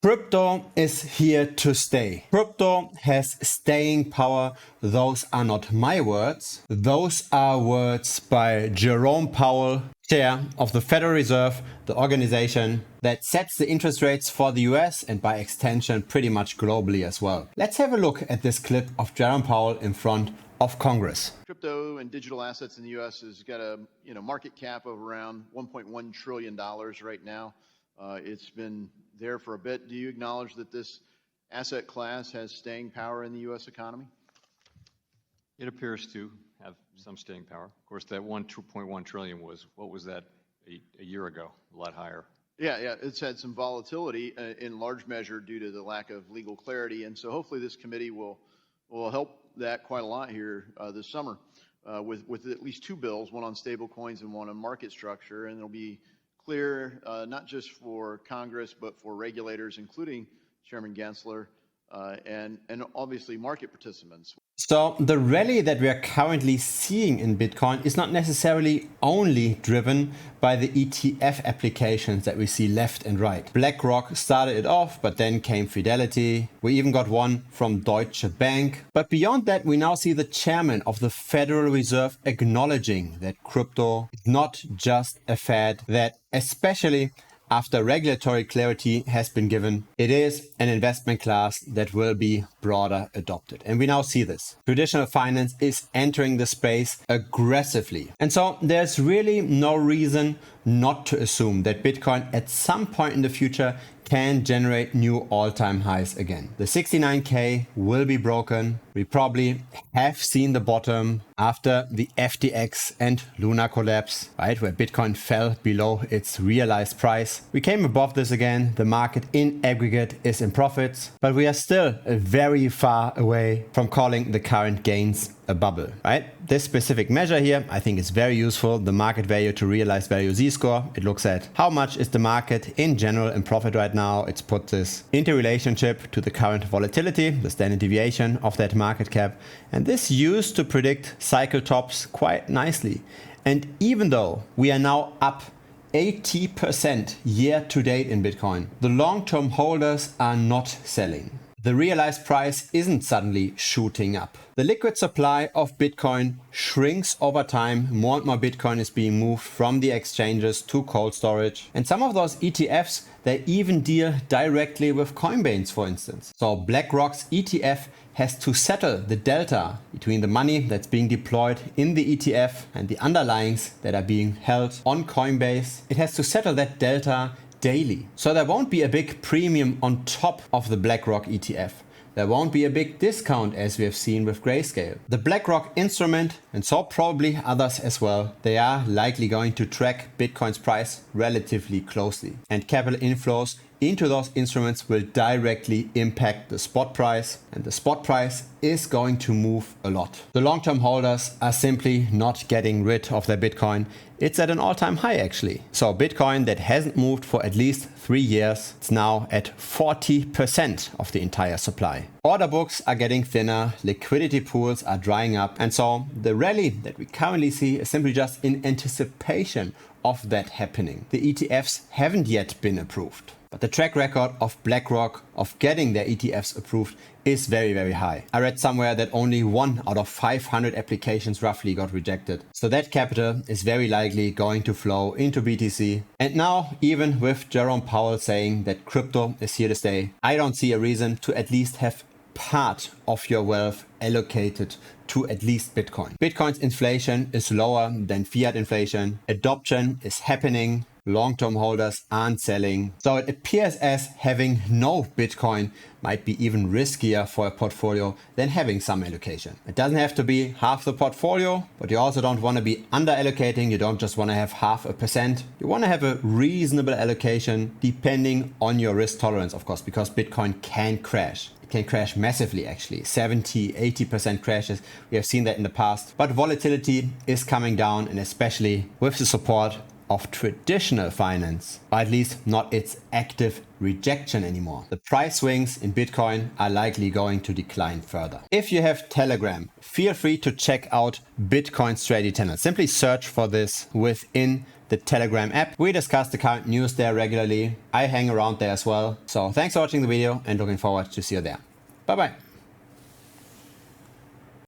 Crypto is here to stay. Crypto has staying power. Those are not my words. Those are words by Jerome Powell, chair of the Federal Reserve, the organization that sets the interest rates for the US and by extension pretty much globally as well. Let's have a look at this clip of Jerome Powell in front of Congress. Crypto and digital assets in the US has got a market cap of around $1.1 trillion right now. It's been there for a bit. Do you acknowledge that this asset class has staying power in the U.S. economy? It appears to have some staying power. Of course, that $2.1 trillion was, what was that a year ago? A lot higher. Yeah, it's had some volatility in large measure due to the lack of legal clarity. And so hopefully this committee will help that quite a lot here this summer with at least two bills, one on stable coins and one on market structure. And it'll be clear, not just for Congress, but for regulators, including Chairman Gensler, and obviously market participants. So the rally that we are currently seeing in Bitcoin is not necessarily only driven by the ETF applications that we see left and right. BlackRock started it off, but then came Fidelity. We even got one from Deutsche Bank. But beyond that, we now see the chairman of the Federal Reserve acknowledging that crypto is not just a fad, that especially after regulatory clarity has been given, it is an investment class that will be broader adopted. And we now see this. Traditional finance is entering the space aggressively. And so there's really no reason not to assume that Bitcoin at some point in the future can generate new all-time highs again. The 69K will be broken. We probably have seen the bottom after the FTX and Luna collapse, right? Where Bitcoin fell below its realized price. We came above this again. The market in aggregate is in profits, but we are still very far away from calling the current gains a bubble, right? This specific measure here, I think is very useful. The market value to realized value Z-score. It looks at how much is the market in general in profit right now. It's put this into relationship to the current volatility, the standard deviation of that market cap. And this used to predict cycle tops quite nicely. And even though we are now up 80% year to date in Bitcoin, the long-term holders are not selling. The realized price isn't suddenly shooting up. The liquid supply of Bitcoin shrinks over time. More and more Bitcoin is being moved from the exchanges to cold storage. And some of those ETFs, they even deal directly with Coinbase, for instance. So BlackRock's ETF has to settle the delta between the money that's being deployed in the ETF and the underlyings that are being held on Coinbase. It has to settle that delta daily. So there won't be a big premium on top of the BlackRock ETF. There won't be a big discount as we have seen with Grayscale. The BlackRock instrument, and so probably others as well, they are likely going to track Bitcoin's price relatively closely. And capital inflows into those instruments will directly impact the spot price, and the spot price is going to move a lot. The long-term holders are simply not getting rid of their Bitcoin. It's at an all-time high actually. So Bitcoin that hasn't moved for at least 3 years, it's now at 40% of the entire supply. Order books are getting thinner, liquidity pools are drying up, and so the rally that we currently see is simply just in anticipation of that happening. The ETFs haven't yet been approved, but the track record of BlackRock of getting their ETFs approved is very, very high. I read somewhere that only 1 out of 500 applications roughly got rejected. So that capital is very likely going to flow into BTC. And now, even with Jerome Powell saying that crypto is here to stay, I don't see a reason to at least have part of your wealth allocated to at least Bitcoin. Bitcoin's inflation is lower than fiat inflation. Adoption is happening. Long-term holders aren't selling. So it appears as having no Bitcoin might be even riskier for a portfolio than having some allocation. It doesn't have to be half the portfolio, but you also don't want to be under allocating. You don't just want to have 0.5%. You want to have a reasonable allocation depending on your risk tolerance, of course, because Bitcoin can crash. It can crash massively actually, 70-80% crashes. We have seen that in the past, but volatility is coming down, and especially with the support of traditional finance, or at least not its active rejection anymore. The price swings in Bitcoin are likely going to decline further. If you have Telegram, feel free to check out Bitcoin Strategy Channel. Simply search for this within the Telegram app. We discuss the current news there regularly. I hang around there as well. So thanks for watching the video and looking forward to see you there. Bye bye.